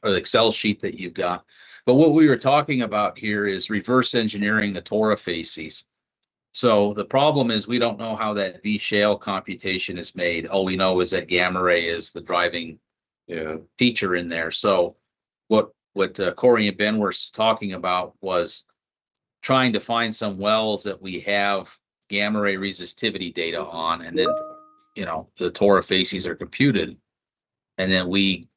or the Excel sheet that you've got. But what we were talking about here is reverse engineering the Tora facies. So the problem is we don't know how that V shale computation is made. All we know is that gamma ray is the driving feature in there. So what Corey and Ben were talking about was trying to find some wells that we have gamma ray resistivity data on, and then the Tora facies are computed, and then we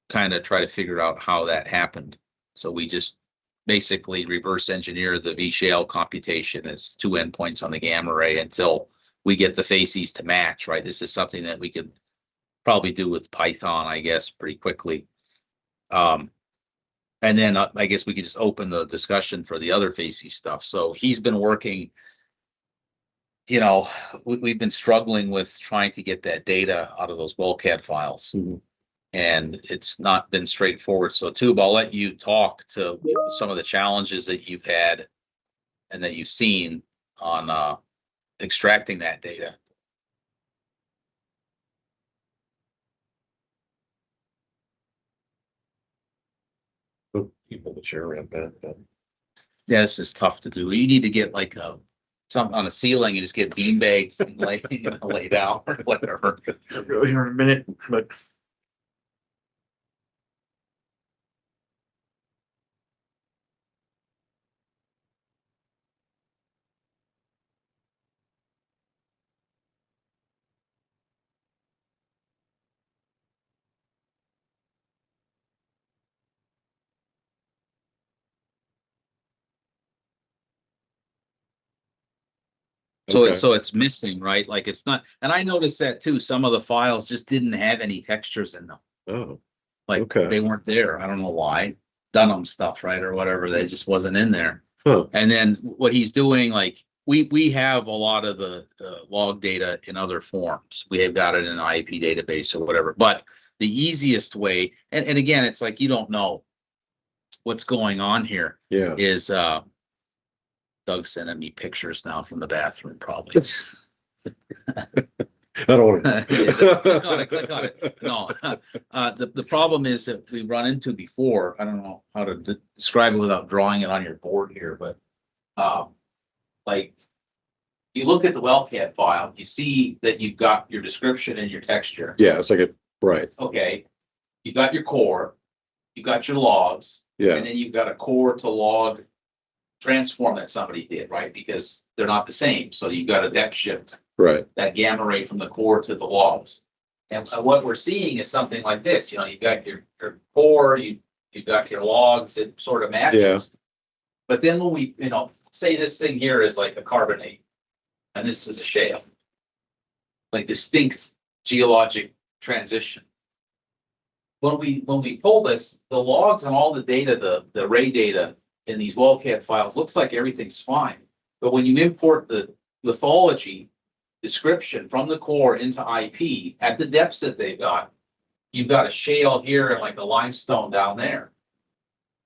kind of try to figure out how that happened. So we just basically reverse engineer the V shale computation as two endpoints on the gamma ray until we get the facies to match, right? This is something that we could probably do with Python, I guess, pretty quickly. And then I guess we could just open the discussion for the other facies stuff. So he's been working, we've been struggling with trying to get that data out of those WellCAD files. Mm-hmm. And it's not been straightforward. So Tube, I'll let you talk to some of the challenges that you've had and that you've seen on extracting that data. You pull the chair around back then. Yeah, this is tough to do. You need to get like something on a ceiling and just get beanbags and lay down or whatever. I'll go here in a minute, but So okay. it's missing, right? Like it's not, and I noticed that too. Some of the files just didn't have any textures in them. Oh, Like okay. they weren't there. I don't know why. Dunham stuff, right? Or whatever. They just wasn't in there. Huh. And then what he's doing, like we have a lot of the log data in other forms. We have got it in an IP database or whatever. But the easiest way, and again, it's like you don't know what's going on here. Yeah. Is Doug sending me pictures now from the bathroom, probably. I don't want to. Click on it. No, the problem is that we run into before. I don't know how to describe it without drawing it on your board here, but like you look at the WellCAD file, you see that you've got your description and your texture. Yeah, it's like a right. Okay, you've got your core, you've got your logs, Yeah. and then you've got a core to log transform that somebody did, right? Because they're not the same. So you've got a depth shift. Right. That gamma ray from the core to the logs. And what we're seeing is something like this. You've got your core, you've got your logs, it sort of matches. Yeah. But then when we, say this thing here is like a carbonate and this is a shale, like distinct geologic transition. When we pull this, the logs and all the data, the ray data in these WellCAD files looks like everything's fine. But when you import the lithology description from the core into IP at the depths that they've got, you've got a shale here and like a limestone down there,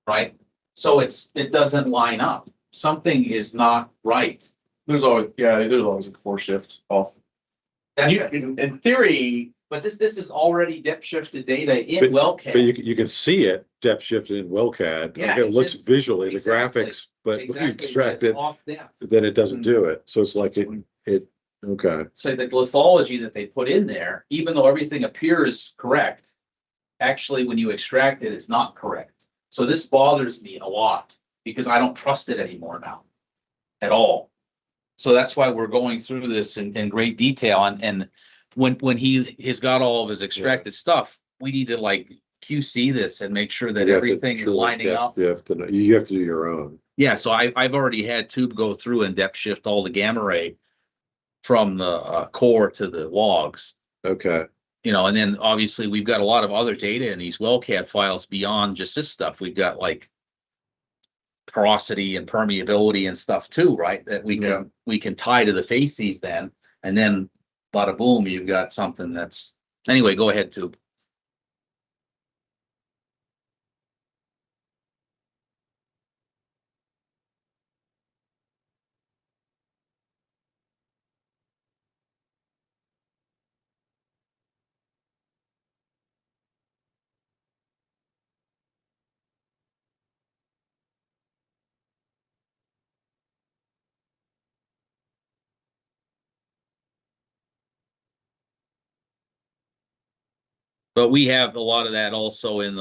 right? So it doesn't line up. Something is not right. There's always a core shift off. In theory, but this is already depth shifted data in WellCAD. But you can see it depth shifted in WellCAD. Yeah, it looks visually exactly, the graphics, but when you exactly, extract it, off depth. then it doesn't do it. So it's like it okay. So the lithology that they put in there, even though everything appears correct, actually when you extract it, it's not correct. So this bothers me a lot because I don't trust it anymore now at all. So that's why we're going through this in great detail. And when he has got all of his extracted stuff, we need to like QC this and make sure that everything is lining up. You have to do your own. Yeah, so I've already had Tube go through and depth shift all the gamma ray from the core to the logs. Okay. And then obviously we've got a lot of other data in these WellCAD files beyond just this stuff. We've got like porosity and permeability and stuff too, right? That we can tie to the facies then, and then bada boom, you've got something that's anyway. Go ahead, Tube. But we have a lot of that also in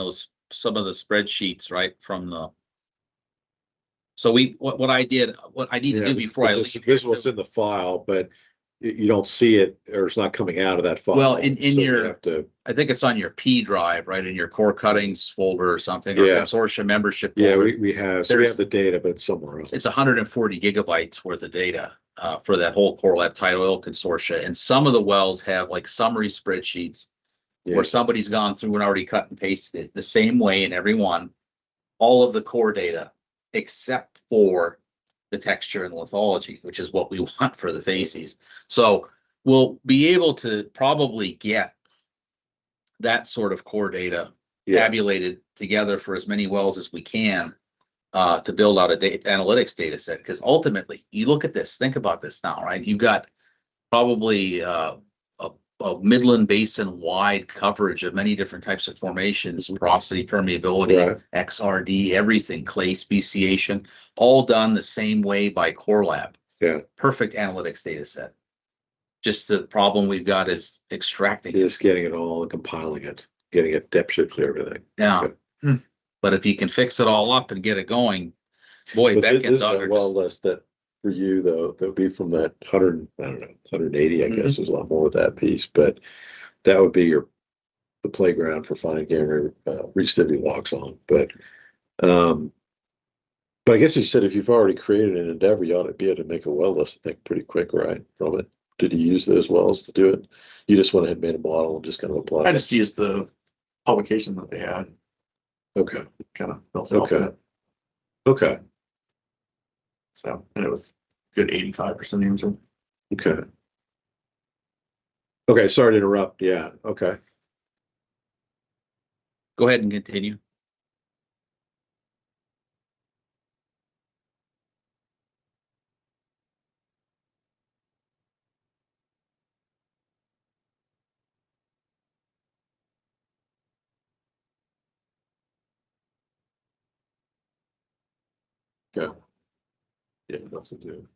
some of the spreadsheets, right, from the. So what I did, what I need to Yeah, do before I this leave. is what's in the file, but you don't see it, or it's not coming out of that file. Well, in So you your- have to, I think it's on your P drive, right, in your core cuttings folder or something, or Yeah. consortium membership yeah, folder. we have, so we There's- have the data, but it's somewhere else. It's 140 gigabytes worth of data for that whole Core Lab tight oil consortia. And some of the wells have like summary spreadsheets Yeah. where somebody's gone through and already cut and pasted it the same way in every one, all of the core data, except for the texture and lithology, which is what we want for the facies. So we'll be able to probably get that sort of core data Yeah, tabulated together for as many wells as we can to build out a data analytics data set. Because ultimately, you look at this, think about this now, right? You've got probably a Midland Basin wide coverage of many different types of formations, porosity, permeability, Right. XRD, everything, clay speciation, all done the same way by Core Lab. Yeah. Perfect analytics data set. Just the problem we've got is extracting it. just getting it all and compiling it, getting it depth shift to everything. Yeah. Okay. But if you can fix it all up and get it going, boy, But Beck this and is Doug a are well just, list that for you though, that would be from that 100, I don't know, 180, I guess there's a lot more with that piece, but that would be the playground for finding game recidivism logs on. But I guess you said if you've already created an endeavor, you ought to be able to make a well list, I think, pretty quick, right? From it. Did you use those wells to do it? You just went ahead and made a model and just kind of applied I it? just used the publication that they had, Okay, kind of built it off of Okay. it. okay, So, and it was good 85% answer. okay. Okay, sorry to interrupt. Yeah, okay. go ahead and continue. Okay. Yeah, enough to do.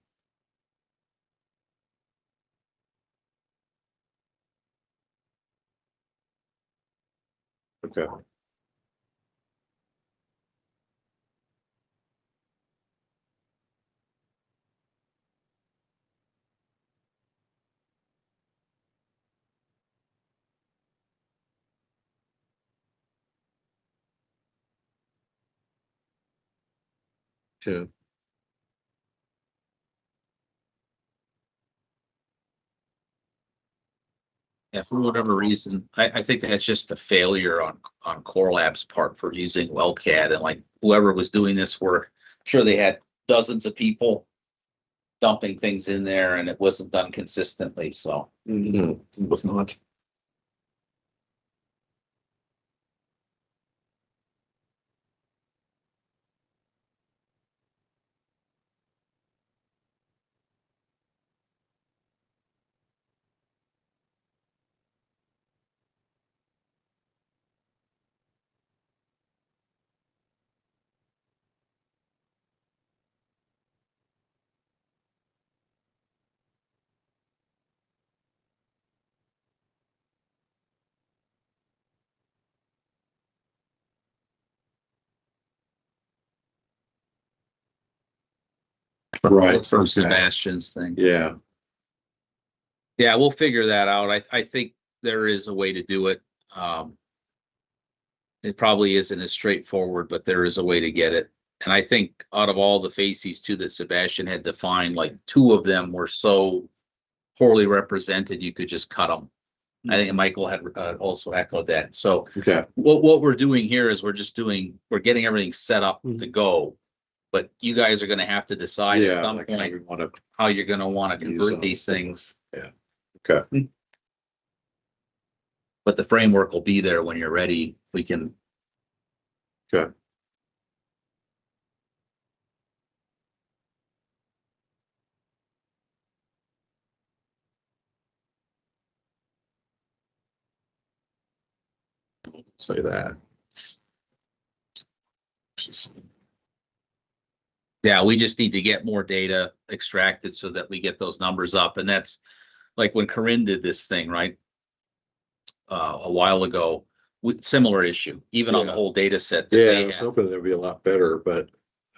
Okay. Okay. Yeah, for whatever reason, I think that's just a failure on Core Lab's part for using WellCAD, and like whoever was doing this work, I'm sure they had dozens of people dumping things in there and it wasn't done consistently, so. Hmm. It was not. Right. From Okay. Sebastian's thing. Yeah. Yeah, we'll figure that out. I think there is a way to do it. It probably isn't as straightforward, but there is a way to get it. And I think out of all the facies too that Sebastian had defined, like two of them were so poorly represented, you could just cut them. I think Michael had also echoed that. So Okay. what we're doing here is we're getting everything set up to go. But you guys are gonna have to decide at Yeah. some Like how point we want to. how you're gonna wanna Use convert them. these things. Okay. But the framework will be there when you're ready. We can. Okay. Say that. Yeah, we just need to get more data extracted so that we get those numbers up. And that's like when Corinne did this thing, right? A while ago, with similar issue, even on the Yeah. whole data set. that Yeah, they I was had. hoping it'd be a lot better, but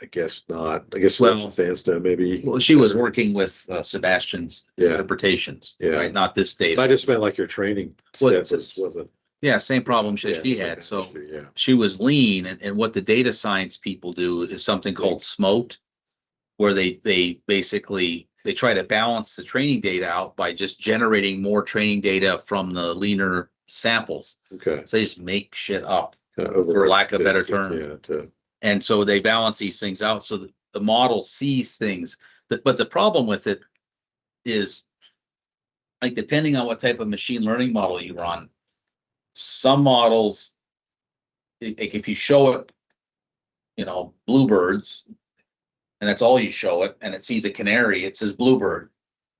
I guess not. I guess Well- Sandstone maybe. Well, she was better. working with Sebastian's Yeah. interpretations, Yeah. right? Not this I data. just meant like your training Well, step wasn't. Yeah, same problem she yeah, she it's like had. that So issue, yeah. she was lean, and what the data science people do is something called SMOTE, where they basically they try to balance the training data out by just generating more training data from the leaner samples. Okay. So they just make shit up. Kind of For lack of a better to- term. Yeah, to, And so they balance these things out so that the model sees things. But the problem with it is, like, depending on what type of machine learning model you run, some models, like if you show it, bluebirds, and that's all you show it, and it sees a canary, it says bluebird.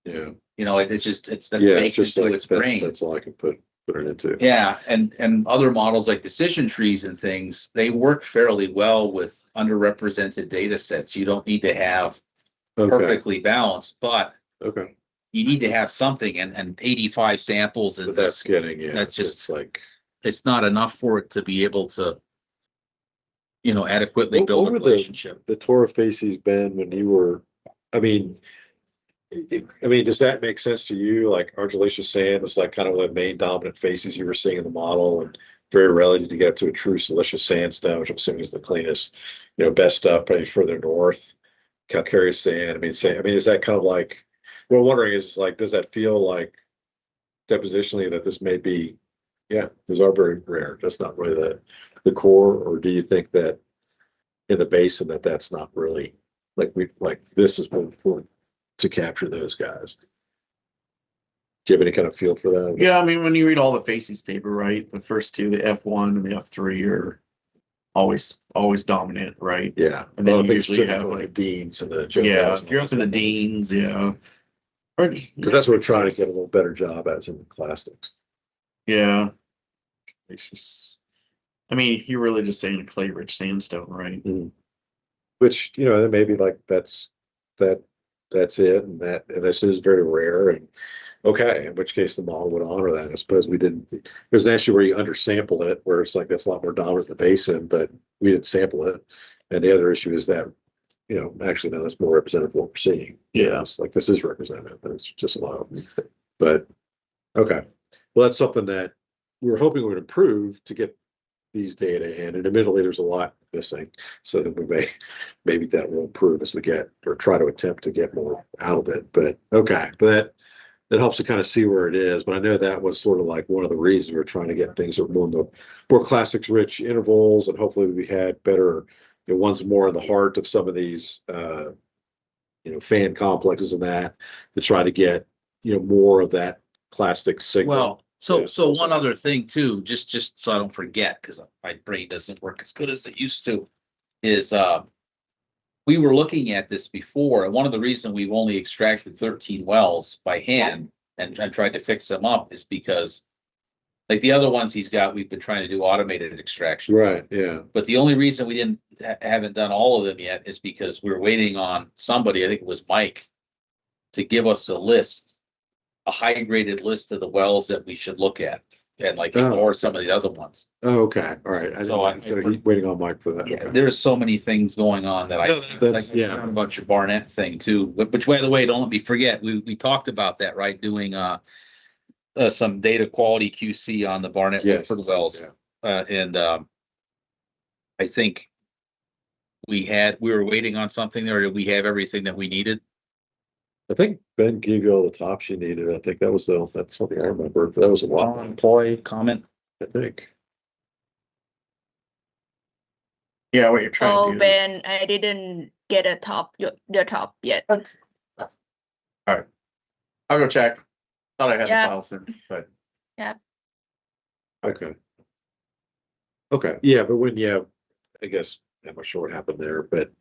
yeah. It's just, that's Yeah, it's baked just into like its that, brain. that's all I can put it into. Yeah, and other models like decision trees and things, they work fairly well with underrepresented data sets. You don't need to have Okay, perfectly balanced, but okay. you need to have something, and 85 samples, But and that's getting, yeah, that's it's just- like. it's not enough for it to be able to, adequately What build a were the- relationship. The Torah facies, Ben, when you were, I mean, does that make sense to you? Like argillaceous sand was like kind of the main dominant facies you were seeing in the model, and very rarely did you get up to a true silicious sandstone, which I'm assuming is the cleanest, best stuff, probably further north. Calcareous sand. Is that kind of like, what I'm wondering is like, does that feel like depositionally that this may be, yeah, these are very rare. That's not really the core, or do you think that in the basin that's not really like this is more important to capture those guys? Do you have any kind of feel for that? Yeah, I mean, when you read all the faces paper, right? The first two, the F1 and the F3 are always dominant, right? Yeah. And then Well, I you think it's usually typical have, of like- the deans and the Yeah, if you're up in the deans, yeah. because that's what we're trying to get a little better job at in the clastics. Yeah. It's just, I mean, you're really just saying a clay rich sandstone, right? Which, it may be like that's it, and this is very rare, and okay, in which case the model would honor that. I suppose we didn't. There's an issue where you undersample it, where it's like that's a lot more dominant in the basin, but we didn't sample it. And the other issue is that, actually no, that's more representative of what we're seeing. Yeah. It's like this is representative, but it's just low. But okay, well, that's something that we were hoping would improve to get these data in, and admittedly, there's a lot missing. So that maybe that will improve as we get, or try to attempt to get more out of it. But okay, but that helps to kind of see where it is. But I know that was sort of like one of the reasons we were trying to get things that were more classics rich intervals, and hopefully we had better, ones more in the heart of some of these fan complexes and that, to try to get more of that clastic signal. Well, Yeah, so also. one other thing too, just so I don't forget, because my brain doesn't work as good as it used to, is we were looking at this before, and one of the reasons we've only extracted 13 wells by hand and tried to fix them up is because, like the other ones he's got, we've been trying to do automated extraction. Right, yeah. But the only reason we haven't done all of them yet is because we're waiting on somebody, I think it was Mike, to give us a high graded list of the wells that we should look at, and like ignore some of the other ones. Oh, okay, all right. He's waiting on Mike for that. Yeah, Okay. there's so many things going on that No, that's- like yeah. about your Barnett thing too, which by the way, don't let me forget, we talked about that, right? Doing some data quality QC on the Barnett Yes. for the wells. Yeah. And I think we were waiting on something there. Did we have everything that we needed? I think Ben gave you all the tops you needed. I think that's something I remember. That was a while, Employee comment? I think. Yeah, what you're trying Oh, to do. Ben, I didn't get a top, your top yet. That's all right. I'll go check. Thought I had Yeah. the file sent, but Okay. Okay, yeah, but I guess, I'm not sure what happened there, but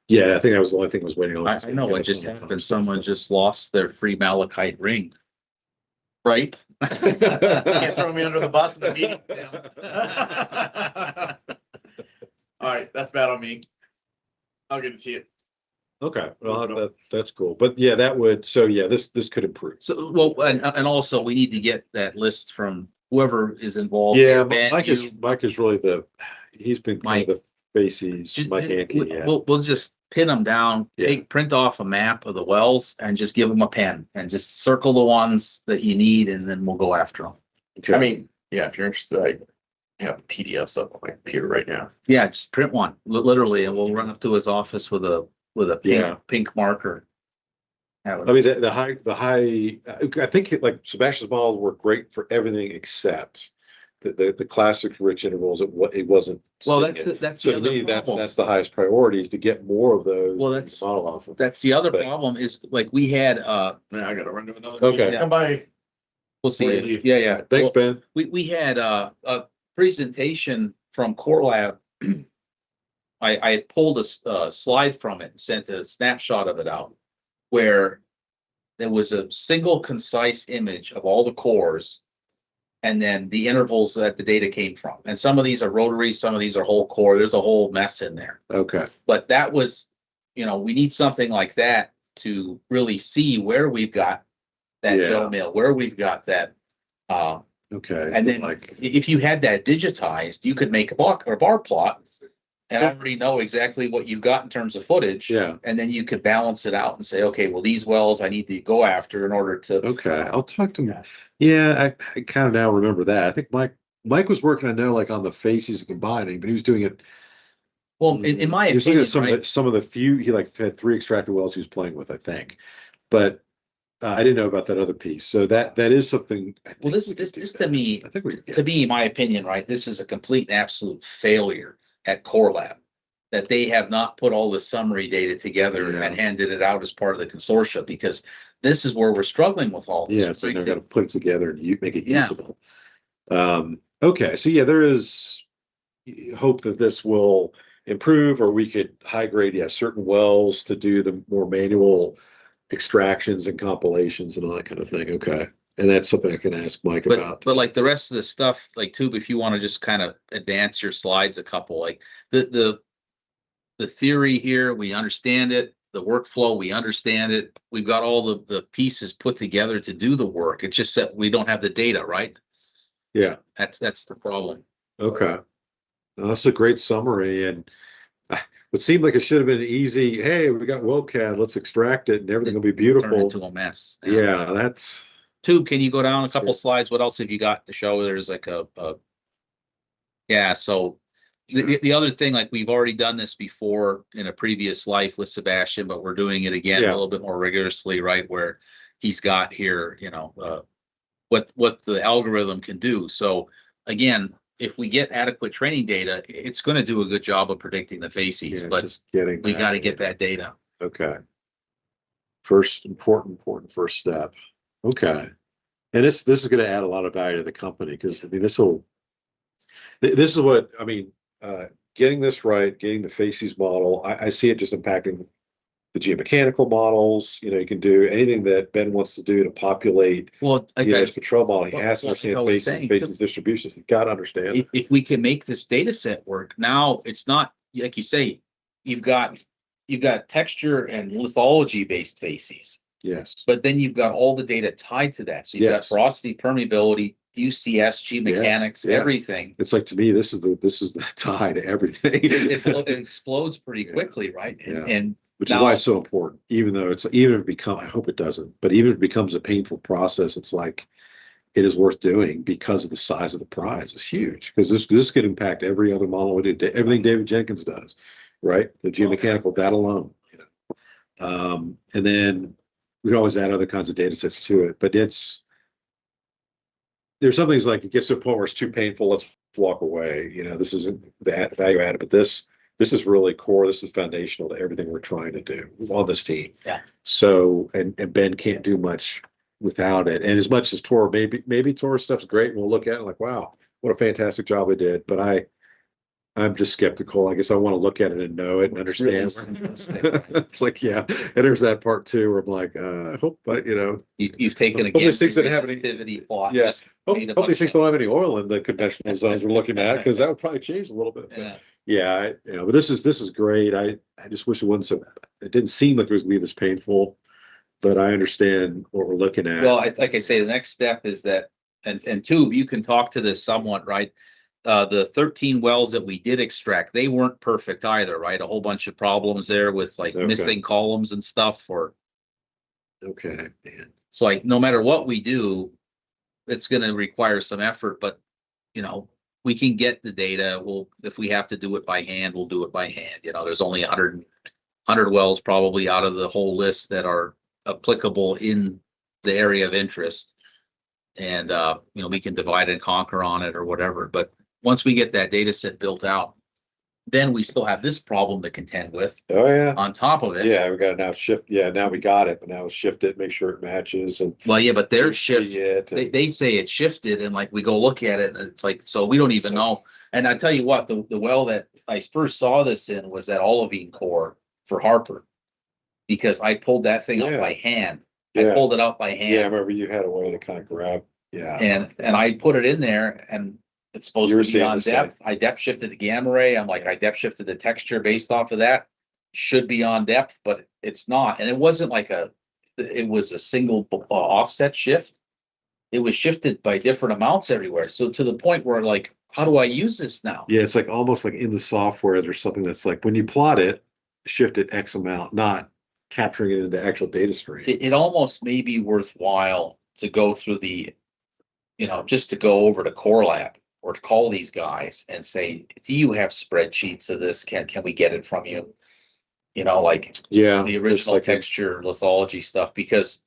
yeah, I think that was the only thing I was waiting on. I know what just happened. Someone just lost their free malachite ring. right? Can't throw me under the bus in a meeting. All right, that's bad on me. I'll give it to you. Okay, well, that's cool. But yeah, this could improve. So, well, and also we need to get that list from whoever is involved. Yeah, Ben, Mike you, is really he's been kind of the faces, Ju- Mike Hankey, yeah. We'll just pin them down, Yeah. print off a map of the wells and just give them a pen and just circle the ones that you need and then we'll go after them. Okay. I mean, yeah, if you're interested, I have PDFs up on my computer right now. Yeah, just print one, literally, and we'll run up to his office with a Yeah. pink marker. Have it- I mean, I think like Sebastian's models were great for everything except the classic rich intervals. It wasn't. Well, sticking. that's So the to me, other problem. that's the highest priority is to get more of those. Well, in the that's- model off of. That's the other But- problem is like we had, Now I gotta run to another. Okay. meeting. Come by. we'll see. Before you it. leave. Yeah. Thanks, Well, Ben. we had a presentation from Core Lab. I had pulled a slide from it and sent a snapshot of it out where there was a single concise image of all the cores and then the intervals that the data came from. And some of these are rotary, some of these are whole core. There's a whole mess in there. Okay. But that was, we need something like that to really see where we've got that Yeah. gel mail, where we've got that. Okay. And then like, if you had that digitized, you could make a block or bar plot and already know exactly what you've got in terms of footage. yeah. And then you could balance it out and say, okay, well, these wells I need to go after in order to. Okay. I'll talk to him. Yeah, I kind of now remember that. I think Mike was working, I know, like on the faces combining, but he was doing it. Well, in my He was looking opinion, at some of the few, he like had 3 extractor wells he was playing with, I think. But I didn't know about that other piece. So that is something. I think Well, this we could do to that. me, I think we could get to me, my opinion, right, this is a complete and absolute failure at Core Lab. That they have not put all the summary data together Yeah. and handed it out as part of the consortia, because this is where we're struggling with all this. Yeah, so they've got to put it together and make it Yeah. usable. Okay, so yeah, there is hope that this will improve, or we could high grade, certain wells to do the more manual extractions and compilations and all that kind of thing. Okay, and that's something I can ask Mike about. But like the rest of the stuff, like Tube, if you want to just kind of advance your slides a couple, like the theory here, we understand it. The workflow, we understand it. We've got all the pieces put together to do the work. It's just that we don't have the data, right? Yeah, That's the problem. okay. Well, that's a great summary, and it seemed like it should have been easy. Hey, we got WellCAD, let's extract it and everything will be Turn beautiful. into a mess. Yeah, that's. Tube, can you go down a That's couple good. slides? What else have you got to show? There's like yeah, so the other thing, like we've already done this before in a previous life with Sebastian, but we're doing it again a Yeah. little bit more rigorously, right? Where he's got here, what the algorithm can do. So again, if we get adequate training data, it's going to do a good job of predicting the Yeah, facies, it's but just getting. we got to get data. that data. Okay. First, important first step. Okay. And this is going to add a lot of value to the company, because I mean, this is what, I mean, getting this right, getting the facies model, I see it just impacting the geomechanical models. You can do anything that Ben wants to do to populate, Well, his patrol model. He has to Well, understand like I was faces, saying, faces distributions. You got to understand. if we can make this data set work, now it's not, like you say, you've got texture and lithology based facies, Yes. but then you've got all the data tied to that. So you've got Yes. porosity, permeability, UCS, G mechanics, yeah. everything. It's like, to me, this is the tie to everything. It explodes pretty Yeah. quickly, right? Yeah. And Which is Now- why it's so important, even if it becomes, I hope it doesn't, but even if it becomes a painful process, it's like, it is worth doing because of the size of the prize. It's huge, because this could impact every other model we do, everything David Jenkins does, right? The geomechanical, that alone, and then we can always add other kinds of data sets to it, but there's some things like it gets to a point where it's too painful, let's walk away. This isn't the value added, but this is really core. This is foundational to everything we're trying to do on this team. Yeah. So, and Ben can't do much without it. And as much as Tor, maybe Tor stuff's great, and we'll look at it like, wow, what a fantastic job they did. But I'm just skeptical. I guess I want to look at it and know it and It's really understand. It's like, yeah. And there's that part too, where I'm like, I hope, you've taken Hopefully again. things the didn't have any- resistivity plot, Yeah. just made a hopefully bunch things of- don't have any oil in the conventional zones we're looking at, because that would probably change a little bit. But Yeah. yeah, but this is great. I just wish it wasn't so, it didn't seem like it was gonna be this painful, but I understand what we're looking at. Well, like I say, the next step is that and two, you can talk to this somewhat, right? The 13 wells that we did extract, they weren't perfect either, right? A whole bunch of problems there with like Okay. missing columns and stuff or, Okay, man. so like, no matter what we do, it's gonna require some effort, but you know, we can get the data. If we have to do it by hand, we'll do it by hand. You know, there's only 100 wells probably out of the whole list that are applicable in the area of interest. And, you know, we can divide and conquer on it or whatever. But once we get that data set built out, then we still have this problem to contend with Oh, yeah. on top of it. Yeah, we got to now shift. Yeah, now we got it, but now shift it, make sure it matches and. Well, yeah, but their see shift, it. and- they say it shifted and like we go look at it and it's like, so we don't even So- know. And I tell you what, the well that I first saw this in was that olivine core for Harper. Because I pulled that thing up Yeah. by hand. I Yeah, pulled it up by yeah, I hand remember you had a way to kind of grab, yeah. and I put it in there and it's supposed You were to be seeing on the same. depth. I depth shifted the gamma ray. I'm like, I depth shifted the texture based off of that. Should be on depth, but it's not. And it wasn't like it was a single offset shift. It was shifted by different amounts everywhere. So to the point where like, how do I use this now? Yeah, it's like almost like in the software, there's something that's like, when you plot it, shift it X amount, not capturing it into actual data stream. It almost may be worthwhile to go through the, you know, just to go over to Core Lab or to call these guys and say, do you have spreadsheets of this? Can we get it from you? You know, like Yeah. the just original like a- texture lithology stuff, because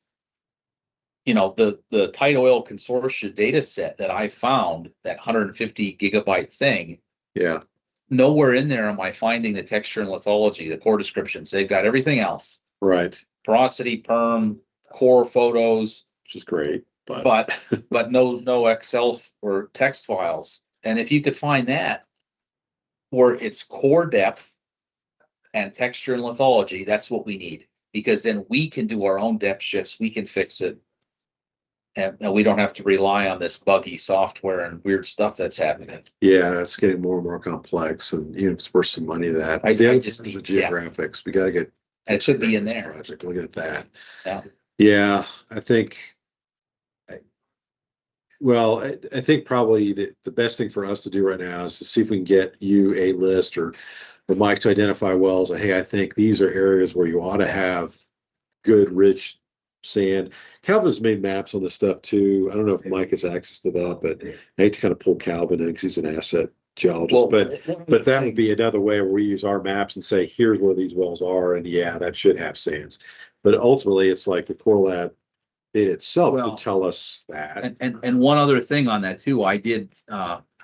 you know, the tight oil consortia data set that I found, that 150 gigabyte thing, Yeah, nowhere in there am I finding the texture and lithology, the core descriptions. They've got everything else. right, Porosity, perm, core photos, which is great, but but no Excel or text files. And if you could find that where it's core depth and texture and lithology, that's what we need. Because then we can do our own depth shifts, we can fix it. And we don't have to rely on this buggy software and weird stuff that's happening. yeah, it's getting more and more complex and you know, it's worth some money that. I The other just is the need- yeah. geographics, we gotta get. And it should be in there. Project, looking at that. Yeah. Yeah, I think. Well, I think probably the best thing for us to do right now is to see if we can get you a list or Mike to identify wells. Like, hey, I think these are areas where you ought to have good, rich sand. Calvin's made maps on this stuff too. I don't know if Mike has access to that, but I hate to kind of pull Calvin in because he's an asset geologist. But that would be another way where we use our maps and say, here's where these wells are, and yeah, that should have sands. But ultimately, it's like the Core Lab data itself Well, would tell us that. And one other thing on that too, I did,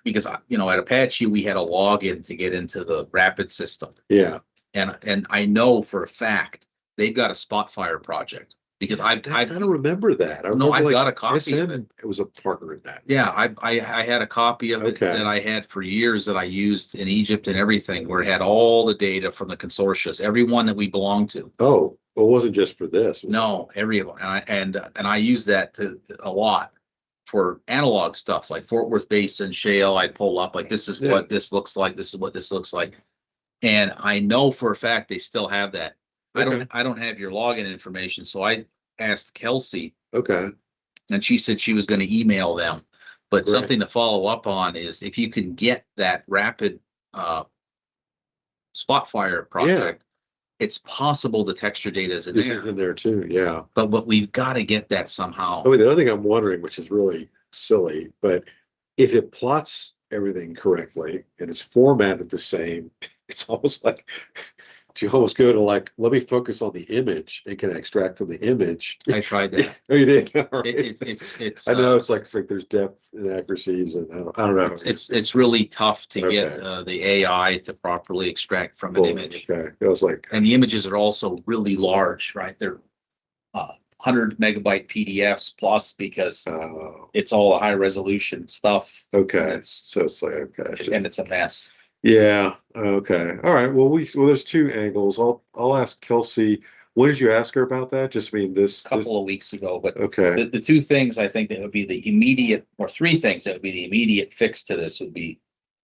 because you know, at Apache, we had a login to get into the Rapid system. Yeah. And I know for a fact, they've got a Spotfire project because I kind of remember that. I No, remember I've like got a copy of SM it. It was a partner in that. Yeah, I had a copy of it Okay. that I had for years that I used in Egypt and everything, where it had all the data from the consortiums, every one that we belonged to. Oh, well, it wasn't just for this. was it? No, every one. And I use that a lot for analog stuff like Fort Worth Basin shale. I'd pull up like, this is Yeah. what this looks like. This is what this looks like. And I know for a fact they still have that. Okay. I don't have your login information. So I asked Kelsey Okay. and she said she was going to email them. But Right. something to follow up on is if you can get that Rapid Spotfire project, it's possible the texture data is in This there. is in there too. Yeah. But we've got to get that somehow. Oh, wait, the other thing I'm wondering, which is really silly, but if it plots everything correctly and it's formatted the same, it's almost like you almost go to like, let me focus on the image and can extract from the image. I tried that. Oh, you did? All right. It's I know it's like there's depth inaccuracies and I don't know. it's really tough to get Okay. the AI to properly extract from an Cool. image. Okay. I was like, And the images are also really large, right? They're 100 megabyte PDFs plus because oh, it's all high resolution stuff. okay. And it's, So it's like, okay. it's just- and it's a mess. Yeah, okay. All right. Well, there's two angles. I'll ask Kelsey. When did you ask her about that? Just mean this. A couple of weeks ago, but Okay. the two things I think that would be the immediate, or three things that would be the immediate fix to this would be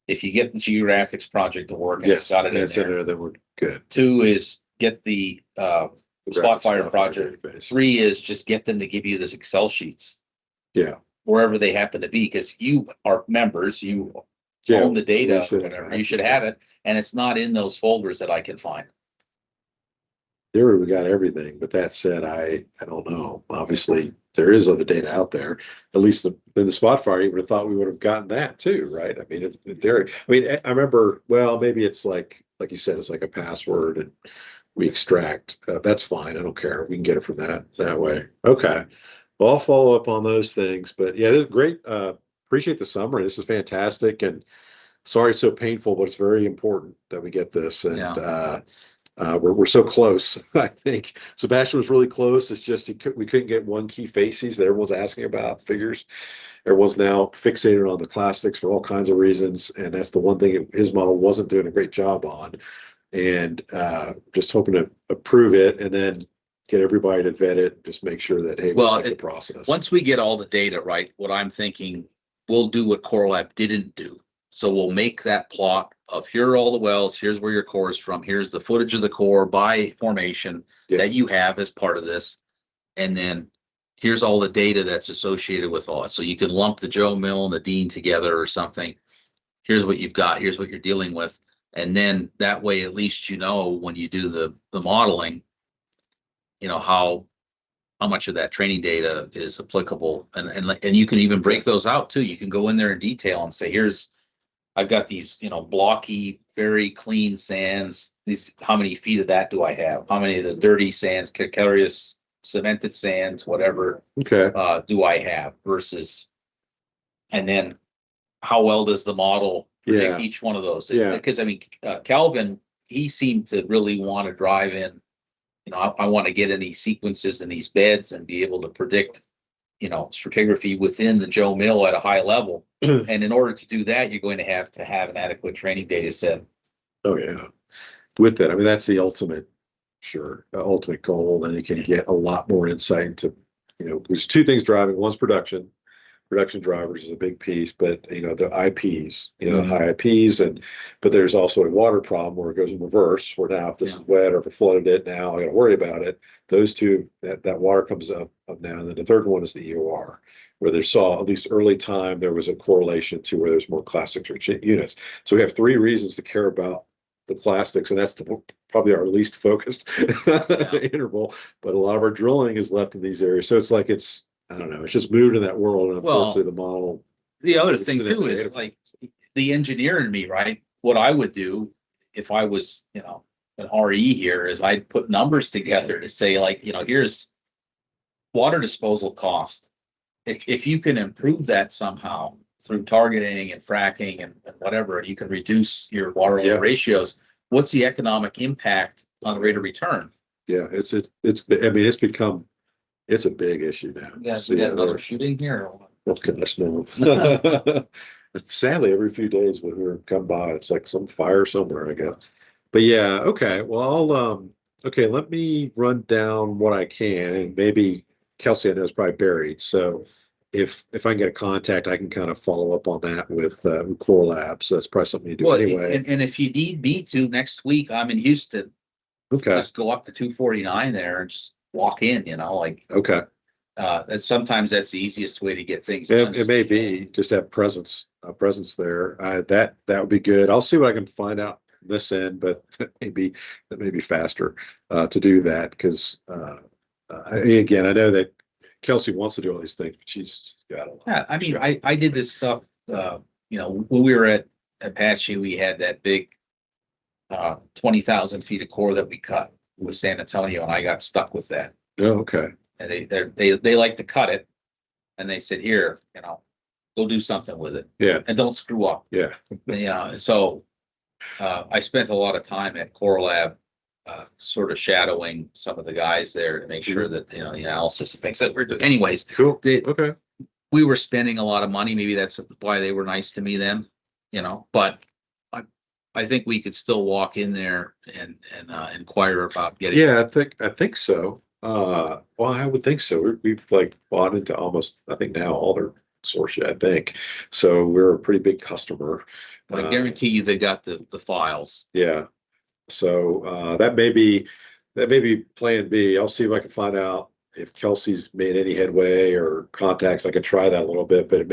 if you get the geographics project to work and it's Yes, got it in it's in there. there. Then we're good. Two is get the The Spotfire Spotfire project. database. Three is just get them to give you this Excel sheets. Yeah. wherever they happen to be, because you are members, you Yeah, own the we data, should or have whatever, you access should to have it, and it's not in those folders that I can find. Theory, we got everything, but that said, I don't know. Obviously, there is other data out there. At least in the spot fire, you would have thought we would have gotten that too, right? I mean, in theory, I mean, I remember. Well, maybe it's like you said, it's like a password, and we extract. That's fine. I don't care. We can get it from that way. Okay. Well, I'll follow up on those things, but yeah, this is great. Appreciate the summary. This is fantastic, and sorry it's so painful, but it's very important that we get this. And Yeah. we're so close. I think Sebastian was really close. It's just we couldn't get one key facies that everyone's asking about. Figures. Everyone's now fixated on the classics for all kinds of reasons, and that's the one thing his model wasn't doing a great job on. And just hoping to approve it and then get everybody to vet it. Just make sure that hey, we Well, like the process. Once we get all the data right, what I'm thinking, we'll do what Core Lab didn't do. So we'll make that plot of here are all the wells, here's where your core is from, here's the footage of the core by formation Yeah. that you have as part of this. And then here's all the data that's associated with all it. So you can lump the Joe Mill and the Dean together or something. Here's what you've got, here's what you're dealing with. And then that way, at least you know when you do the modeling, you know, how much of that training data is applicable. And you can even break those out too. You can go in there in detail and say, here's, I've got these, you know, blocky, very clean sands. These, how many feet of that do I have? How many of the dirty sands, calcareous, cemented sands, whatever, Okay. do I have versus, and then how well does the model predict Yeah. each one of those? Yeah. Because I mean, Calvin, he seemed to really want to drive in, you know, I want to get in these sequences and these beds and be able to predict, you know, stratigraphy within the Joe Mill at a high level. And in order to do that, you're going to have an adequate training data set. Oh yeah. With that, I mean that's the ultimate, sure, ultimate goal. Then you can get a lot more insight into, you know, there's two things driving. One's production. Production drivers is a big piece, but you know, the IPs, you know, the high IPs, but there's also a water problem where it goes in reverse, where now if this is wet or if it flooded it, now I gotta worry about it. Those two, that water comes up now. And then the third one is the EOR, where they saw at least early time there was a correlation to where there's more clastics rich units. So we have three reasons to care about the plastics, and that's probably our least focused interval. But a lot of our drilling is left in these areas, so it's like I don't know. It's just moved in that world, and unfortunately, the model. The other It's thing an too is data. like the engineer in me, right? What I would do if I was, you know, an RE here is I'd put numbers together to say like, you know, here's water disposal cost. If you can improve that somehow through targeting and fracking and whatever, and you can reduce your water Yeah. ratios, what's the economic impact on the rate of return? Yeah, it's. I mean, it's a big issue now. Yeah, So, we got another they're- shooting here. or what? oh goodness, no. Sadly, every few days when we come by, it's like some fire somewhere, I guess. But yeah, okay. Well, okay, let me run down what I can, and maybe Kelsey, I know is probably buried. So if I can get a contact, I can kind of follow up on that with Core Labs. So that's probably something you do Well, anyway. and if you need me to next week, I'm in Houston. Okay, Just go up to 249 there and just walk in, you know, like, okay. and sometimes that's the easiest way to get things done. It may be just have a presence there. That would be good. I'll see what I can find out from this end, but that may be faster to do that because again, I know that Kelsey wants to do all these things, but she's got a lot. Yeah, I mean, I did this stuff, you know, when we were at Apache, we had that big 20,000 feet of core that we cut with San Antonio, and I got stuck with that. Oh, okay. And they like to cut it, and they said, here, you know, go do something with it, Yeah, and don't screw up. yeah. You know, so I spent a lot of time at Core Lab, sort of shadowing some of the guys there to make sure that, you know, the analysis things that we're doing. Anyways, Cool. the- Okay. we were spending a lot of money. Maybe that's why they were nice to me then, you know, but I think we could still walk in there and inquire about getting. Yeah, I think so. Well, I would think so. We've like bought into almost, I think now all their source, I think. So we're a pretty big customer. But I guarantee you they got the files. Yeah. So that may be plan B. I'll see if I can find out if Kelsey's made any headway or contacts, I could try that a little bit, but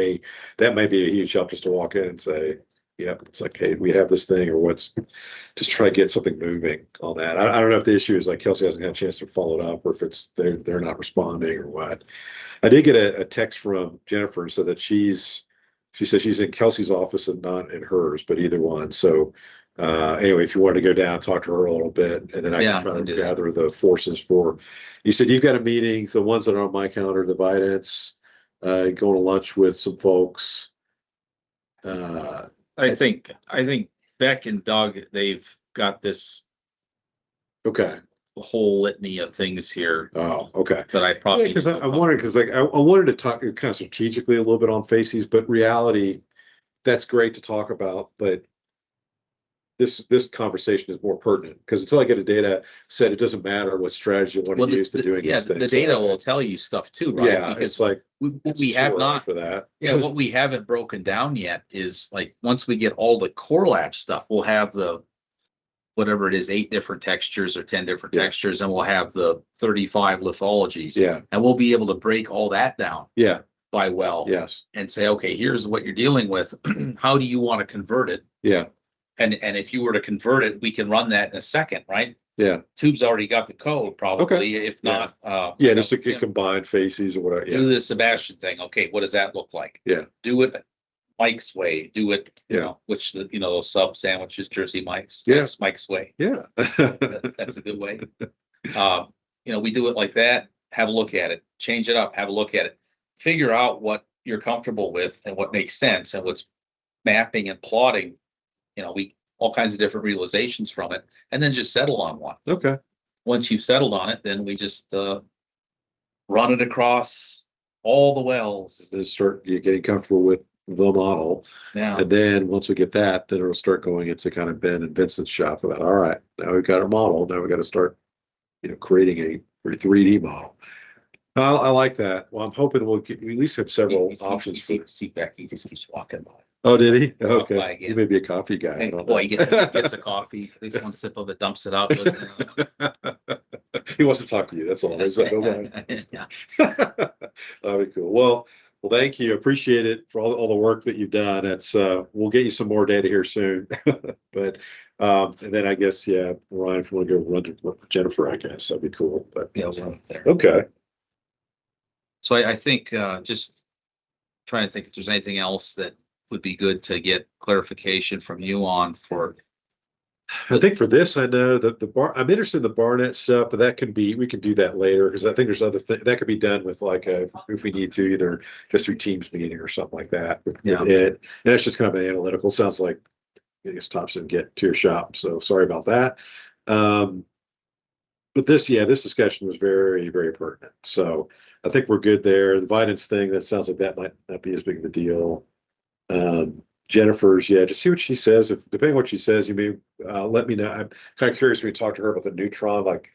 that might be a huge help just to walk in and say, yeah, it's like, hey, we have this thing, or just try to get something moving on that. I don't know if the issue is like Kelsey hasn't had a chance to follow it up, or if it's they're not responding or what. I did get a text from Jennifer so that she says she's in Kelsey's office and not in hers, but either one. So anyway, if you wanted to go down, talk to her a little bit, and then I Yeah, can try we to can do that. gather the forces for. You said you've got a meeting, the ones that are on my calendar, the Vidance, going to lunch with some folks. I think Beck and Doug, they've got this Okay. whole litany of things here Oh, okay. that I Yeah, probably. because I wanted, because like I wanted to talk kind of strategically a little bit on faces, but reality, that's great to talk about, but this conversation is more pertinent because until I get a data set, it doesn't matter what strategy you want Well, to use to doing yeah, these things. the data will tell you stuff too, right? Yeah, Because it's like what it's we too have early not, for that. yeah, what we haven't broken down yet is like, once we get all the core lab stuff, we'll have the, whatever it is, 8 different textures or 10 different Yeah. textures, and we'll have the 35 lithologies. Yeah, And we'll be able to break all that down yeah, by well yes, and say, okay, here's what you're dealing with. How do you want to convert it? yeah, And if you were to convert it, we can run that in a second, right? yeah, Tube's already got the code probably, if Yeah. not, yeah. I Just know to Jim, get combined faces or whatever. do Yeah, the Sebastian thing. Okay, what does that look like? Yeah. Do it Mike's way. Do it, Yeah. which those sub sandwiches, Jersey Mike's. Yeah. That's Mike's way. yeah. That's a good way. We do it like that. Have a look at it. Change it up. Have a look at it. Figure out what you're comfortable with and what makes sense and what's mapping and plotting. We all kinds of different realizations from it, and then just settle on one. Okay. Once you've settled on it, then we just run it across all the wells. Then start getting comfortable with the model. Now, And then once we get that, then it'll start going into kind of Ben and Vincent's shop about, all right, now we've got our model. Now we got to start, creating a 3D model. I like that. Well, I'm hoping we at least have several options. See Becky just keeps walking by. Oh, did he? Walk by Okay. again. He may be a coffee guy. I Hey, don't boy, know. gets a coffee, at least one sip of it, dumps it out. Goes, He wants to talk to you. That's all. Is that okay? Yeah. That'd be cool. Well, thank you. Appreciate it for all the work that you've done. It's we'll get you some more data here soon. But and then I guess, yeah, Ryan, if you want to go run to Jennifer, I guess that'd be cool. But Yeah, we're up there. okay. So I think just trying to think if there's anything else that would be good to get clarification from you on for. I think for this, I know that I'm interested in the Barnett stuff, but we can do that later because I think there's other things that could be done with if we need to, either just through Teams meeting or something like that. With Yeah. it. And that's just kind of an analytical. Sounds like I guess Thompson get to your shop. So sorry about that. But this discussion was very, very pertinent. So I think we're good there. The Vidance thing, that sounds like that might not be as big of a deal. Jennifer's, just see what she says. Depending on what she says, you may let me know. I'm kind of curious when you talk to her about the neutron, like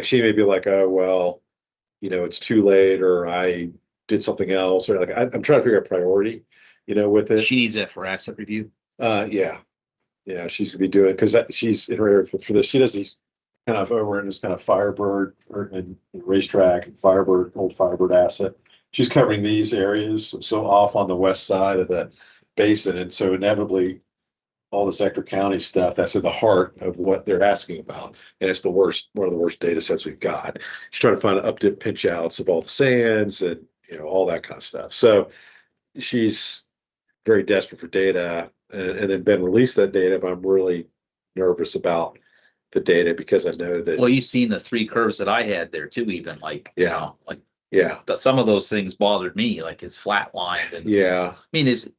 she may be like, oh, well, it's too late, or I did something else, or like I'm trying to figure out priority, with it. She needs that for asset review. Yeah, she's gonna be doing, because she's in her area for this. She does these kind of over in this kind of Firebird and racetrack and old Firebird asset. She's covering these areas, so off on the west side of the basin, and so inevitably all this Ector County stuff, that's in the heart of what they're asking about, and it's one of the worst data sets we've got. She's trying to find up-dip pinch outs of all the sands and all that kind of stuff. So she's very desperate for data, and then Ben released that data, but I'm really nervous about the data because I know that. Well, you've seen the 3 curves that I had there too, even Yeah. yeah, some of those things bothered me, like it's flatlined and. Yeah, I mean, is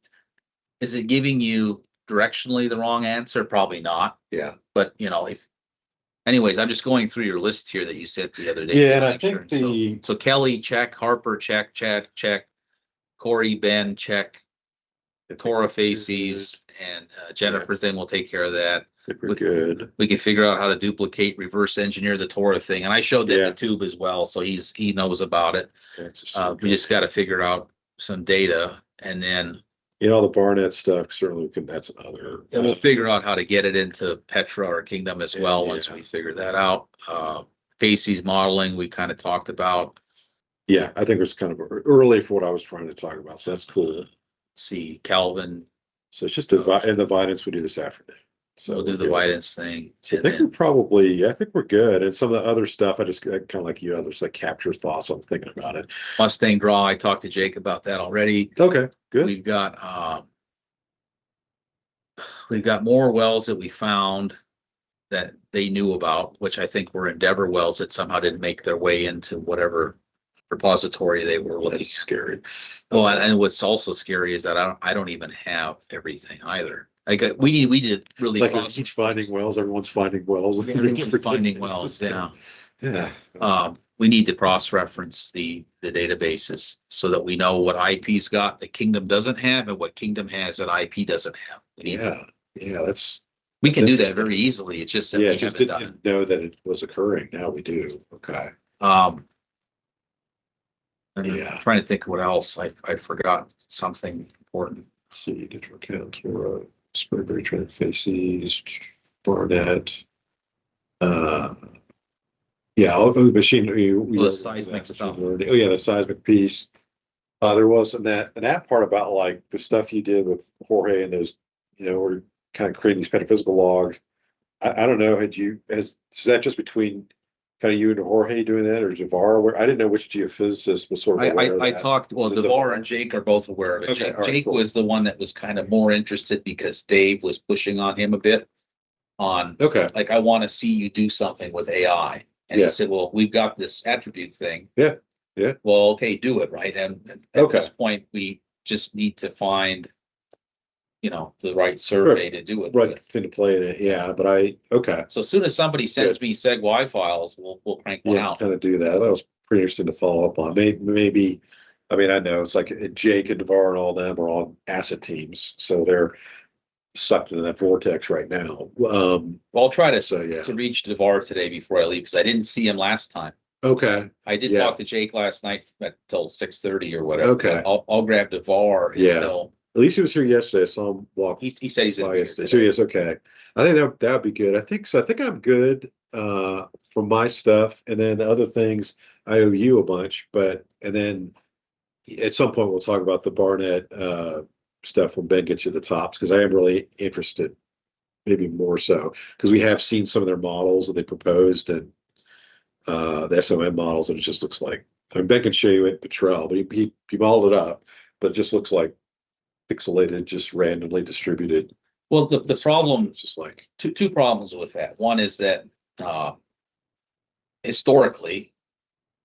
it giving you directionally the wrong answer? Probably not. yeah. But anyways, I'm just going through your list here that you said the other day. Yeah, and I Make sure. think So Kelly, check. Harper, check. Chad, check. Corey, Ben, check. Torah faces and Jennifer's in. We'll take care of that. I think we're good. We can figure out how to duplicate, reverse engineer the Torah thing. And I showed that Yeah. to Tube as well. So he knows about it. It's We just got to figure out some data and then all the Barnett stuff, certainly that's another. and we'll figure out how to get it into Petra or Kingdom as well, once Yeah. we figure that out. Faces modeling, we kind of talked about. Yeah, I think it's kind of early for what I was trying to talk about. So that's cool. See, Calvin, So it's just and the Vidance we do this afternoon. So we'll do we're the good. Vidance thing. So I and think then- we're probably, I think we're good. And some of the other stuff, I just kind of like you others, like capture thoughts. So I'm thinking about it. Mustang Draw, I talked to Jake about that already. Okay, good. We've got more wells that we found that they knew about, which I think were Endeavor wells that somehow didn't make their way into whatever repository they were looking. That's scary. Well, and what's also scary is that I don't even have everything either. Like, we did really. Like each finding wells, everyone's finding wells. Everyone's finding wells, yeah. Yeah. We need to cross-reference the databases so that we know what IP's got that Kingdom doesn't have and what Kingdom has that IP doesn't have. Yeah. Yeah. That's, We can that's do that interesting. very easily. It's just that yeah, we just haven't done didn't know that it was occurring. Now we do. Okay. it. And I'm Yeah. trying to think of what else. I forgot something important. Let's see, digital accounts, Spurbury Trend Faces, Barnett. Yeah, machine. The seismic stuff. Oh yeah, the seismic piece. There was that part about like the stuff you did with Jorge and those, we're kind of creating these petaphysical logs. I don't know, is that just between kind of you and Jorge doing that, or Devar? I didn't know which geophysicist was sort of aware of I that. talked, well, Is it Devar and Jake are both aware of it. Okay, all right, Jake cool. was the one that was kind of more interested because Dave was pushing on him a bit on, Okay, like, I want to see you do something with AI. And Yeah. he said, well, we've got this attribute thing. Yeah, yeah. Well, okay, do it, right? And at Okay. this point, we just need to find, the right survey to do it right with. thing to play in it. Yeah, but okay. So as soon as somebody sends me SegWi files, we'll crank one Yeah, out. kind of do that. That was pretty interesting to follow up on. Maybe, I mean, I know it's like Jake and Devar and all them are on asset teams, so they're sucked into that vortex right now. Well, I'll try to So yeah, reach Devar today before I leave, because I didn't see him last time. okay, I did Yeah. talk to Jake last night till 6:30 or whatever. Okay. I'll grab Devar. And Yeah. he'll- at least he was here yesterday. I saw him walk He said he's in by here yesterday. So today. yes, okay. I think that would be good. I think so. I think I'm good for my stuff, and then the other things I owe you a bunch. And then at some point we'll talk about the Barnett stuff when Ben gets you the tops, because I am really interested, maybe more so, because we have seen some of their models that they proposed and the SOM models, and it just looks like, I mean, Ben can show you it, Petrel, but he modeled it up, but it just looks like pixelated, just randomly distributed. Well, the problem, It's just like, two problems with that. One is that historically,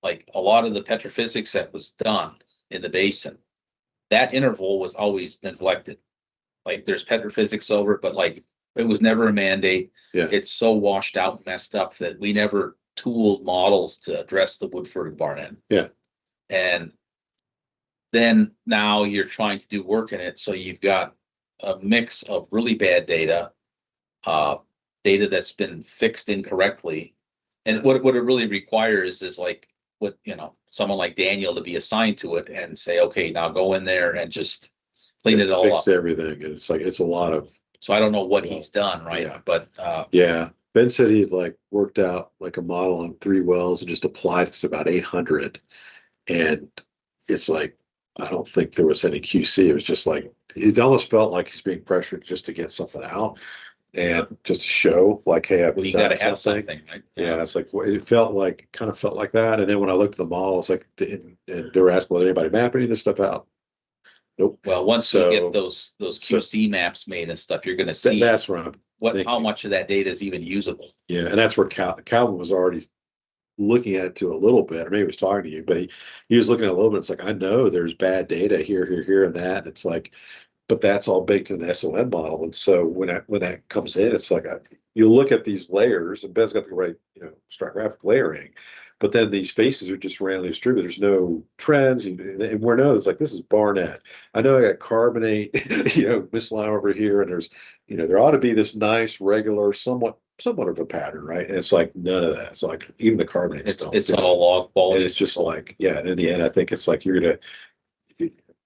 like a lot of the petrophysics that was done in the basin, that interval was always neglected. Like, there's petrophysics over it, but like it was never a mandate. Yeah. It's so washed out and messed up that we never tooled models to address the Woodford and Barnett. Yeah. And then now you're trying to do work in it, so you've got a mix of really bad data, data that's been fixed incorrectly. And what it really requires is like someone like Daniel to be assigned to it and say, okay, now go in there and just clean it all fix up. everything, and it's like, it's a lot of, So I don't know what he's done, right? Yeah. But yeah. Ben said he had like worked out like a model on 3 wells and just applied it to about 800. And it's like, I don't think there was any QC. It was just like, it almost felt like he's being pressured just to get something out and just to show like, hey, I've well, you done got to have something, right? Yeah, it's like, it kind of felt like that. And then when I looked at the model, it's like, and they were asking, will anybody map any of this stuff out? Nope. Well, once you So- get those QC maps made and stuff, you're going to see That's where I'm how thinking. much of that data is even usable. Yeah, and that's where Calvin was already looking at it to a little bit, or maybe he was talking to you, but he was looking at it a little bit. It's like, I know there's bad data here, and that. It's like, but that's all baked in the SOM model. And so when that comes in, it's like you look at these layers, and Ben's got the right, stratigraphic layering, but then these faces are just randomly distributed. There's no trends, and we're it's like, this is Barnett. I know I got carbonate, misline over here, and there's, there ought to be this nice, regular, somewhat of a pattern, right? And it's like none of that. It's like even the carbonates It's don't. all log And quality. it's just like, yeah, and in the end, I think it's like you're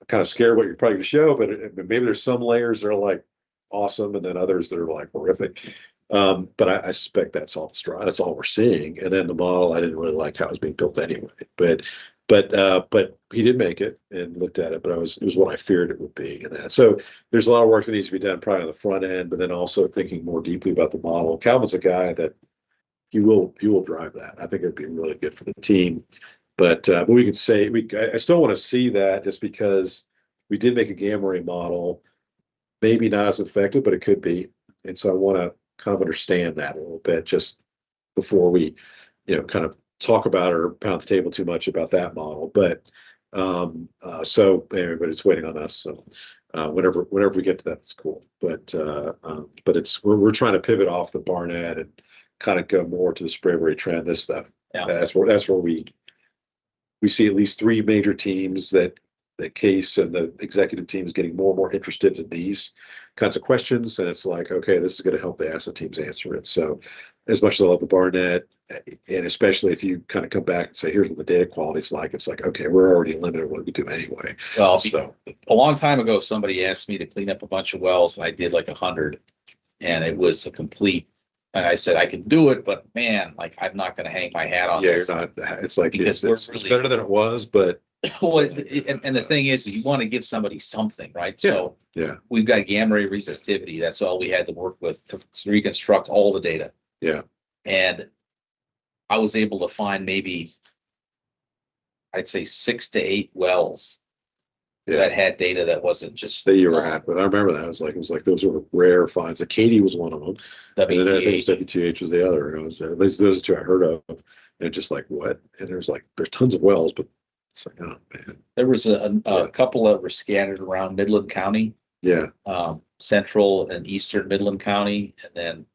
kind of scared what you're probably gonna show, but maybe there's some layers that are like awesome, and then others that are like horrific. But I suspect that's all we're seeing. And then the model, I didn't really like how it was being built anyway. But but he did make it and looked at it, but it was what I feared it would be in that. So there's a lot of work that needs to be done probably on the front end, but then also thinking more deeply about the model. Calvin's a guy that he will drive that. I think it'd be really good for the team. But we can say I still want to see that just because we did make a gamma ray model, maybe not as effective, but it could be. And so I want to kind of understand that a little bit just before we, kind of talk about or pound the table too much about that model. But so everybody's waiting on us. So whenever we get to that, it's cool. But we're trying to pivot off the Barnett and kind of go more to the Spraberry trend. This stuff. Yeah. That's where we see at least three major teams that Case and the executive team is getting more and more interested in these kinds of questions. And it's like, okay, this is going to help the asset teams answer it. So as much as I love the Barnett, and especially if you kind of come back and say, here's what the data quality is like, it's like, okay, we're already limited what we do anyway. Well, So a long time ago, somebody asked me to clean up a bunch of wells and I did like 100 and it was a complete, and I said, I can do it, but man, like, I'm not going to hang my hat on yeah, this. you're not, it's like, Because it's we're it's really- better than it was, but Well, and the thing is, you want to give somebody something, right? So yeah, we've got gamma ray resistivity. That's all we had to work with to reconstruct all the data. yeah, And I was able to find maybe, I'd say 6 to 8 wells that yeah. had data that wasn't just. That you were happy with. I remember that. It was like those were rare finds. The Katie was one of them. And then I think it was WTH. WTH was the other. And at least those two I heard of. And just like what? And there's tons of wells, but it's like, oh man. There was a Yeah. couple that were scattered around Midland County, Yeah, central and eastern Midland County, and then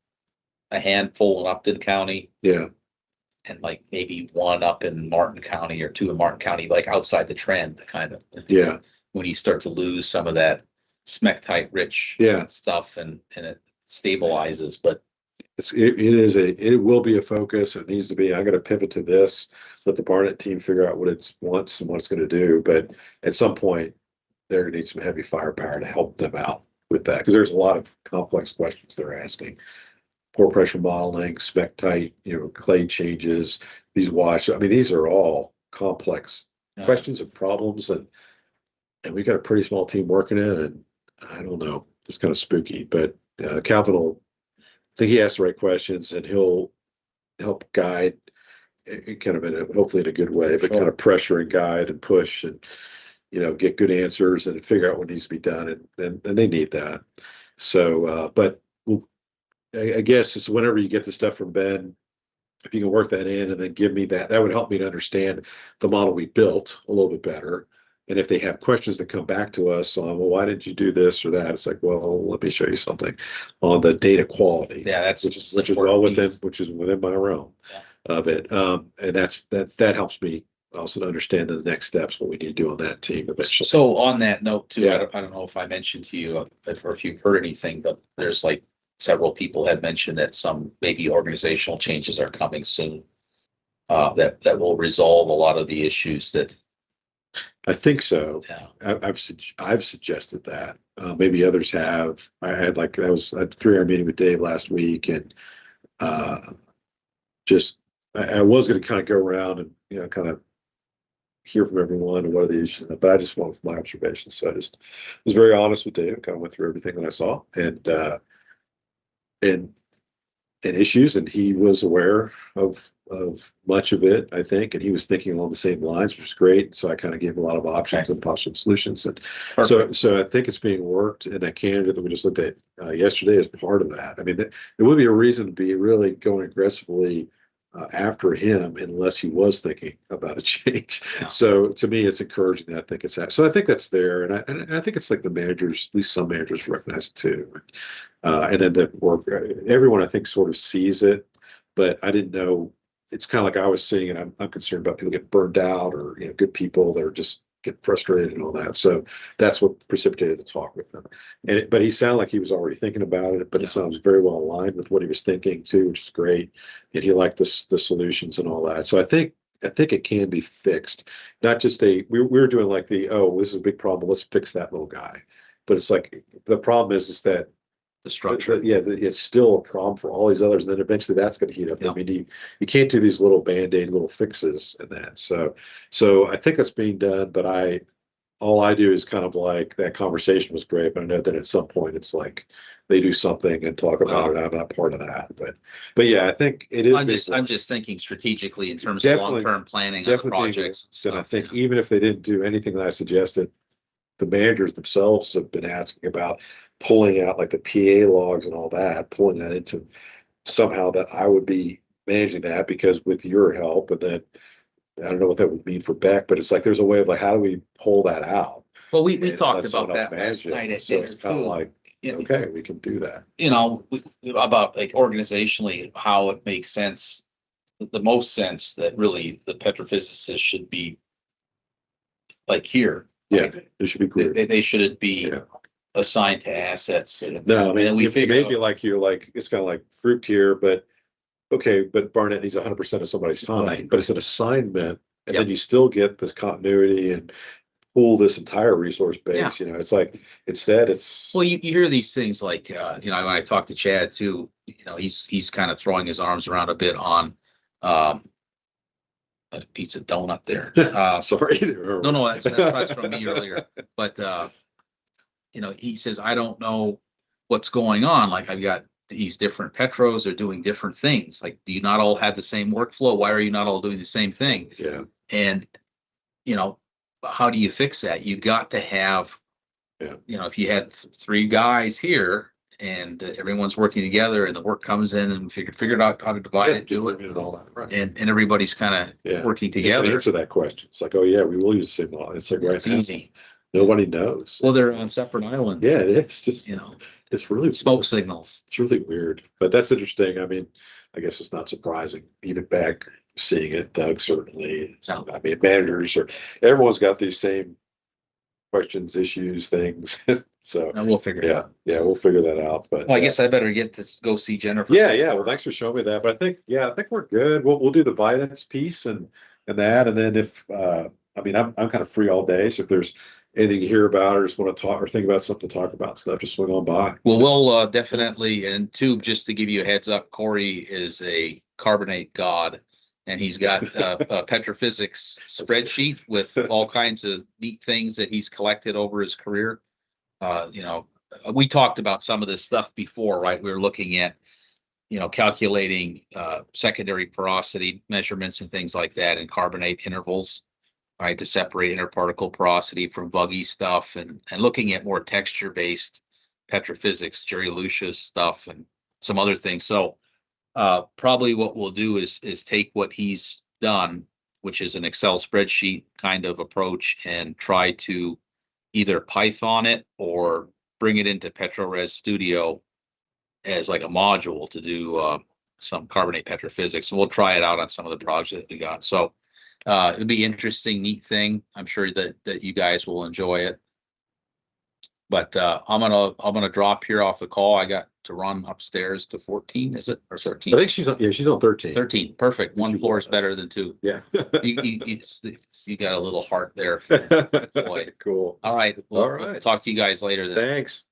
a handful in Upton County, yeah, and like maybe one up in Martin County or 2 in Martin County, like outside the trend, kind of. yeah, When you start to lose some of that smectite rich yeah. stuff and it stabilizes, but It will be a focus. It needs to be. I'm going to pivot to this. Let the Barnett team figure out what it wants and what it's going to do. But at some point, they're going to need some heavy firepower to help them out with that because there's a lot of complex questions they're asking. Pore pressure modeling, smectite, clay changes, these wash. I mean, these are all complex questions and problems, and we got a pretty small team working it. And I don't know, it's kind of spooky. But Calvin will. I think he asks the right questions and he'll help guide kind of hopefully in a good way, but Sure. kind of pressure and guide and push and, get good answers and figure out what needs to be done. And they need that. So, but I guess it's whenever you get the stuff from Ben, if you can work that in and then give me that would help me to understand the model we built a little bit better. And if they have questions that come back to us on, well, why didn't you do this or that? It's like, well, let me show you something on the data quality. Yeah, that's which is important piece. which is within my realm of it. And that helps me also to understand the next steps, what we need to do on that team eventually. So on that note too, Yeah. I don't know if I mentioned to you if you've heard anything, but there's like several people have mentioned that some maybe organizational changes are coming soon. That will resolve a lot of the issues that. I think so. Yeah. I've suggested that. Maybe others have. I had I had a 3-hour meeting with Dave last week, and just I was going to kind of go around and kind of hear from everyone and what are the issues, but I just went with my observations. So I just was very honest with Dave, kind of went through everything that I saw and issues, and he was aware of much of it, I think, and he was thinking along the same lines, which is great. So I kind of gave him a lot of options and possible solutions, and so I think it's being worked. And that candidate that we just looked at yesterday is part of that. I mean, there would be a reason to be really going aggressively after him unless he was thinking about a change. Yeah. So to me, it's encouraging that I think it's so I think that's there, and I think it's like the managers, at least some managers recognize it too. And then the work, everyone I think sort of sees it, but I didn't know. It's kind of like I was seeing it. I'm concerned about people getting burned out or good people that are just get frustrated and all that. So that's what precipitated the talk with him. But he sounded like he was already thinking about it. But it sounds very well aligned with what he was thinking too, which is great. And he liked the solutions and all that. So I think it can be fixed. Not just we were doing like this is a big problem. Let's fix that little guy. But it's like the problem is that the structure. Yeah, it's still a problem for all these others, and then eventually that's gonna heat up. I Yeah. mean, you can't do these little Band-Aid little fixes and that, so I think it's being done, but all I do is kind of like, that conversation was great, but I know that at some point it's like they do something and talk about it. I'm not part of that, but yeah, I think it is. I'm just thinking strategically in terms of Definitely- long-term planning on the Definitely, big projects. ones. And I stuff, think yeah. even if they didn't do anything that I suggested, the managers themselves have been asking about pulling out like the PA logs and all that, pulling that into somehow that I would be managing that, because with your help, and then I don't know what that would mean for Beck, but it's like, there's a way of like, how do we pull that out? Well, we And talked let someone about else that manage last it. night at So dinner it's kind of too. like, You- okay, we can do that. You know, about like organizationally, how it makes sense, the most sense that really the petrophysicists should be like here. Yeah, Like, it should be great. they should be Yeah. assigned to assets. No, I And then mean, we if figure maybe out- like you, like, it's kind of like grouped here, but okay, but Barnett needs 100% of somebody's time, Right. but it's an assignment. And then Yep. you still get this continuity and pull this entire resource base, you know, it's like, instead it's, Well, you hear these things like, you know, when I talk to Chad too, you know, he's kind of throwing his arms around a bit on, a pizza donut there. sorry. No, that's from me earlier, but, you know, he says, I don't know what's going on. Like, I've got these different petros, they're doing different things. Like, do you not all have the same workflow? Why are you not all doing the same thing? Yeah, And, you know, how do you fix that? You got to have, Yeah. you know, if you had three guys here and everyone's working together and the work comes in and figured out how to divide yeah, it, just do it. looking at all that, right. And everybody's kind Yeah. of working You can together. answer that question. It's like, oh yeah, we will use the same law. It's like, right It's now, easy. nobody knows. Well, they're on separate island, Yeah, it is just, you know, it's really smoke signals. It's really weird, but that's interesting. I mean, I guess it's not surprising, even back seeing it, Doug certainly. No. I mean, managers or everyone's got these same questions, issues, things. So, And we'll figure it yeah, out. yeah, we'll figure that out, but. Well, I guess I better get to go see Jennifer. Yeah. Well, thanks for showing me that. But I think we're good. We'll do the Vidance piece and that. And then if, I mean, I'm kind of free all day. So if there's anything you hear about or just want to talk or think about something to talk about and stuff, just swing on by. Well, we'll definitely, and two, just to give you a heads up, Corey is a carbonate god. And he's got a petrophysics spreadsheet with all kinds of neat things that he's collected over his career. You know, we talked about some of this stuff before, right? We were looking at, you know, calculating secondary porosity measurements and things like that in carbonate intervals, right, to separate interparticle porosity from vuggy stuff and looking at more texture-based petrophysics, Jerry Lucia's stuff and some other things. So probably what we'll do is take what he's done, which is an Excel spreadsheet kind of approach, and try to either Python it or bring it into PetroRes Studio as like a module to do some carbonate petrophysics. And we'll try it out on some of the projects that we got. So it'd be interesting, neat thing. I'm sure that you guys will enjoy it. But I'm gonna drop here off the call. I got to run upstairs to 14, is it, or 13? I think she's on 13. 13, perfect. One floor is better than two. Yeah. You got a little heart there. For Boy. Cool. All right. All We'll right. talk to you guys later then. Thanks.